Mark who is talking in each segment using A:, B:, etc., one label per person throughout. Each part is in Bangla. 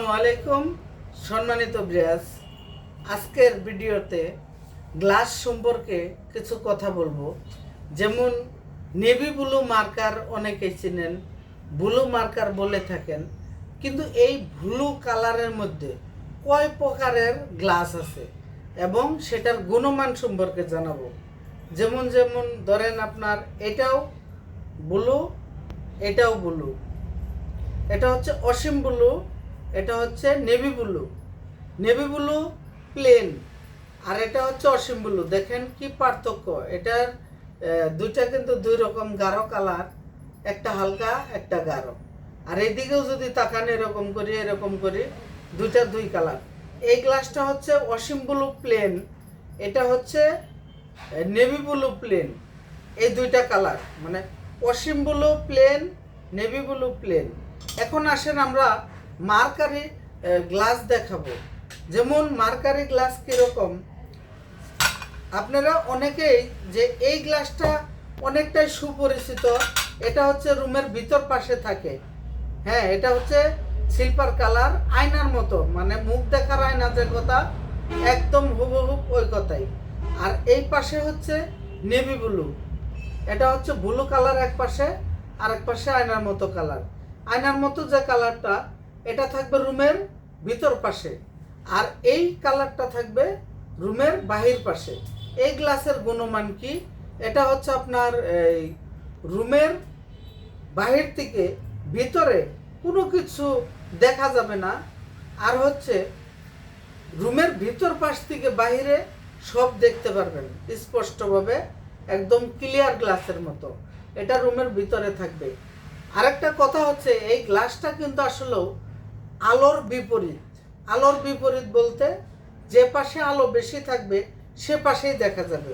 A: আসসালামু আলাইকুম সম্মানিত ভিউয়ার্স, আজকের ভিডিওতে গ্লাস সম্পর্কে কিছু কথা বলবো। যেমন নেভি ব্লু মার্কার অনেকেই চিনেন, ব্লু মার্কার বলে থাকেন, কিন্তু এই ব্লু কালারের মধ্যে কয় প্রকারের গ্লাস আছে এবং সেটার গুণমান সম্পর্কে জানাবো। যেমন যেমন ধরেন আপনার এটাও ব্লু, এটাও ব্লু, এটা হচ্ছে অসীম ব্লু, এটা হচ্ছে navy blue. Navy blue plain, আর এটা হচ্ছে অসীম ব্লু। দেখেন কি পার্থক্য, এটার দুইটা কিন্তু দুই রকম গাঢ় কালার, একটা হালকা একটা গাঢ়। আর এইদিকেও যদি তাকান এরকম করি দুইটা দুই কালার। এই গ্লাসটা হচ্ছে অসীম ব্লু প্লেন, এটা হচ্ছে নেভি ব্লু প্লেন। এই দুইটা কালার মানে অসীম blue plain, navy blue plain. এখন আসেন আমরা মার্কারি গ্লাস দেখাবো। যেমন মার্কারি গ্লাস কীরকম, আপনারা অনেকেই যে এই গ্লাসটা অনেকটাই সুপরিচিত। এটা হচ্ছে রুমের ভিতর পাশে থাকে। হ্যাঁ, এটা হচ্ছে সিলভার কালার, আয়নার মতো, মানে মুখ দেখার আয়না যে কথা, একদম হুবহুব ওই কথাই। আর এই পাশে হচ্ছে নেভি ব্লু, এটা হচ্ছে ব্লু কালার এক পাশে, আর এক পাশে আয়নার মতো কালার। আয়নার মতো যে কালারটা, এটা থাকবে রুমের ভিতর পাশে, আর এই কালারটা থাকবে রুমের বাহির পাশে। এই গ্লাসের গুণমান কি, এটা হচ্ছে আপনার এই রুমের বাহির থেকে ভিতরে কোনো কিছু দেখা যাবে না, আর হচ্ছে রুমের ভিতর পাশ থেকে বাহিরে সব দেখতে পারবেন স্পষ্টভাবে, একদম ক্লিয়ার গ্লাসের মতো। এটা রুমের ভিতরে থাকবে। আরেকটা কথা হচ্ছে এই গ্লাসটা কিন্তু আসলেও আলোর বিপরীত। আলোর বিপরীত বলতে যে পাশে আলো বেশি থাকবে সে পাশেই দেখা যাবে।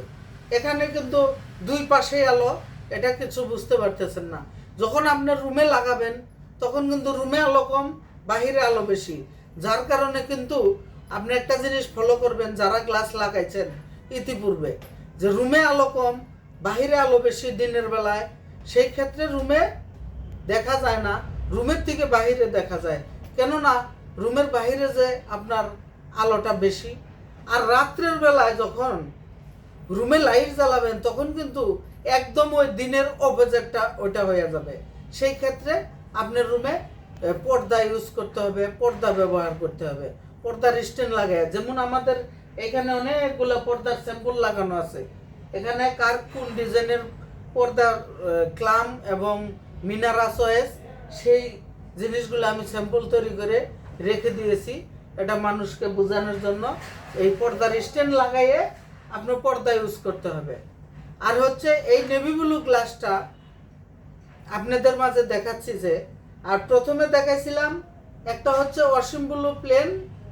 A: এখানে কিন্তু দুই পাশেই আলো, এটা কিছু বুঝতে পারতেছেন না। যখন আপনার রুমে লাগাবেন তখন কিন্তু রুমে আলো কম, বাহিরে আলো বেশি। যার কারণে কিন্তু আপনি একটা জিনিস ফলো করবেন, যারা গ্লাস লাগাইছেন ইতিপূর্বে, যে রুমে আলো কম বাহিরে আলো বেশি দিনের বেলায়, সেই ক্ষেত্রে রুমে দেখা যায় না, রুমের থেকে বাহিরে দেখা যায়। কেননা রুমের বাহিরে যে আপনার আলোটা বেশি। আর রাত্রের বেলায় যখন রুমে লাইট জ্বালাবেন তখন কিন্তু একদম ওই দিনের অপোজিটটা ওইটা হয়ে যাবে। সেই ক্ষেত্রে আপনার রুমে পর্দা ইউজ করতে হবে, পর্দা ব্যবহার করতে হবে, পর্দার স্ট্যান্ড লাগায়। যেমন আমাদের এখানে অনেকগুলো পর্দার স্যাম্পল লাগানো আছে। এখানে কার কোন ডিজাইনের পর্দার ক্লাম এবং মিনারা চয়েস, সেই জিনিসগুলো আমি স্যাম্পল তৈরি করে রেখে দিয়েছি, এটা মানুষকে বোঝানোর জন্য। এই পর্দার স্ট্যান্ড লাগাইয়ে আপনার পর্দা ইউজ করতে হবে। আর হচ্ছে এই নেভি ব্লু গ্লাসটা আপনাদের মাঝে দেখাচ্ছি যে, আর প্রথমে দেখাইছিলাম একটা হচ্ছে অসীম blue plain,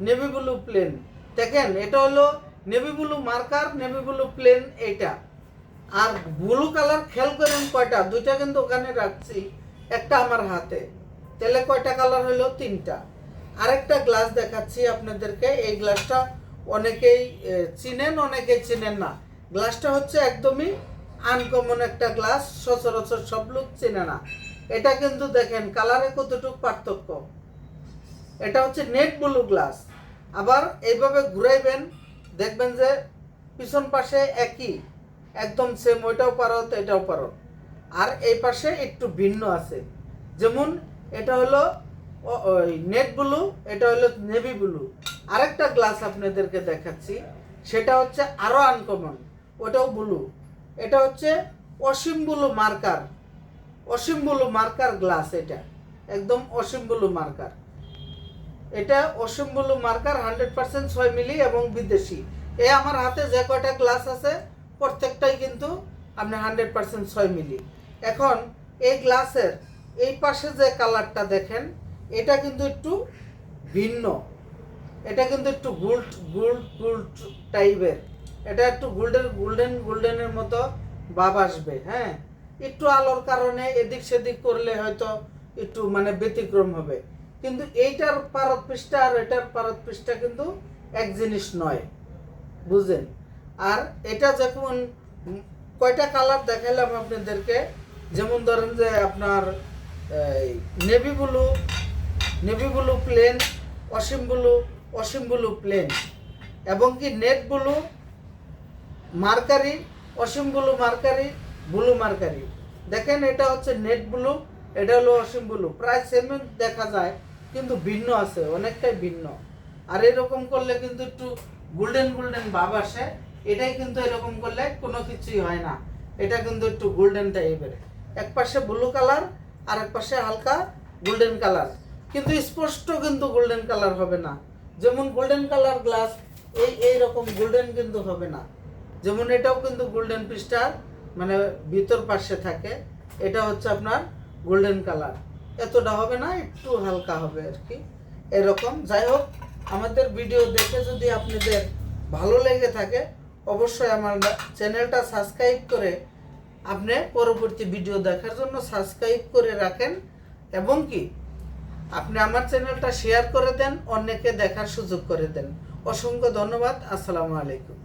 A: navy blue plain. দেখেন এটা হলো navy blue marker, navy blue plain এইটা। আর ব্লু কালার খেয়াল করেন কয়টা, দুইটা কিন্তু ওখানে রাখছি, একটা আমার হাতে। তাহলে কয়টা কালার হলো, তিনটা। আরেকটা গ্লাস দেখাচ্ছি আপনাদেরকে। এই গ্লাসটা অনেকেই চিনেন, অনেকেই চিনেন না। গ্লাসটা হচ্ছে একদমই আনকমন একটা গ্লাস, সচরাচর সব লোক চেনে না। এটা কিন্তু দেখেন কালারে কতটুকু পার্থক্য। এটা হচ্ছে নেট ব্লু গ্লাস। আবার এইভাবে ঘুরাইবেন, দেখবেন যে পিছন পাশে একই, একদম সেম, ওইটাও পারত এটাও পারত। আর এই পাশে একটু ভিন্ন আছে। যেমন এটা হলো ওই নেট ব্লু, এটা হলো নেভি ব্লু। আরেকটা গ্লাস আপনাদেরকে দেখাচ্ছি, সেটা হচ্ছে আরও আনকমন, ওটাও ব্লু। এটা হচ্ছে অসীম ব্লু মার্কার, অসীম ব্লু মার্কার গ্লাস। এটা একদম অসীম ব্লু মার্কার। এটা অসীম ব্লু মার্কার 100% 6 মিলি এবং বিদেশি। আমার হাতে যে কয়টা গ্লাস আছে প্রত্যেকটাই কিন্তু আপনি 100% 6 মিলি। এখন এই গ্লাসের এই পাশে যে কালারটা দেখেন, এটা কিন্তু একটু ভিন্ন। এটা কিন্তু একটু গোল্ড টাইপের। এটা একটু গোল্ডেনের মতো ভাব আসবে। হ্যাঁ, একটু আলোর কারণে এদিক সেদিক করলে হয়তো একটু মানে ব্যতিক্রম হবে, কিন্তু এইটার পারদ পৃষ্ঠা আর এটার পারদ পৃষ্ঠা কিন্তু এক জিনিস নয়, বুঝলেন। আর এটা যখন কয়টা কালার দেখাইলাম আপনাদেরকে, যেমন ধরেন যে আপনার নেভি ব্লু প্লেন, অসীম ব্লু প্লেন, এবং কি নেট ব্লু মার্কারি, অসীম ব্লু মার্কারি, ব্লু মার্কারি। দেখেন এটা হচ্ছে নেট ব্লু, এটা হলো অসীম ব্লু, প্রায় সেম দেখা যায় কিন্তু ভিন্ন আছে, অনেকটাই ভিন্ন। আর এরকম করলে কিন্তু একটু গোল্ডেন গোল্ডেন ভাব আসে। এটাই কিন্তু এরকম করলে কোনো কিছুই হয় না, এটা কিন্তু একটু গোল্ডেন টাইপের, এক পাশে ব্লু কালার আর এক পাশে হালকা গোল্ডেন কালার, কিন্তু স্পষ্ট কিন্তু গোল্ডেন কালার হবে না। যেমন গোল্ডেন কালার গ্লাস এইরকম গোল্ডেন কিন্তু হবে না। যেমন এটাও কিন্তু গোল্ডেন পিস্টার মানে ভিতর পাশে থাকে, এটা হচ্ছে আপনার গোল্ডেন কালার, এতটা হবে না, একটু হালকা হবে আর কি এরকম। যাই হোক, আমাদের ভিডিও দেখে যদি আপনাদের ভালো লেগে থাকে অবশ্যই আমার চ্যানেলটা সাবস্ক্রাইব করে আপনি পরবর্তী ভিডিও দেখার জন্য সাবস্ক্রাইব করে রাখেন, এবং কি আপনি আমার চ্যানেলটা শেয়ার করে দেন, অন্যকে দেখার সুযোগ করে দেন। অসংখ্য ধন্যবাদ। আসসালামু আলাইকুম।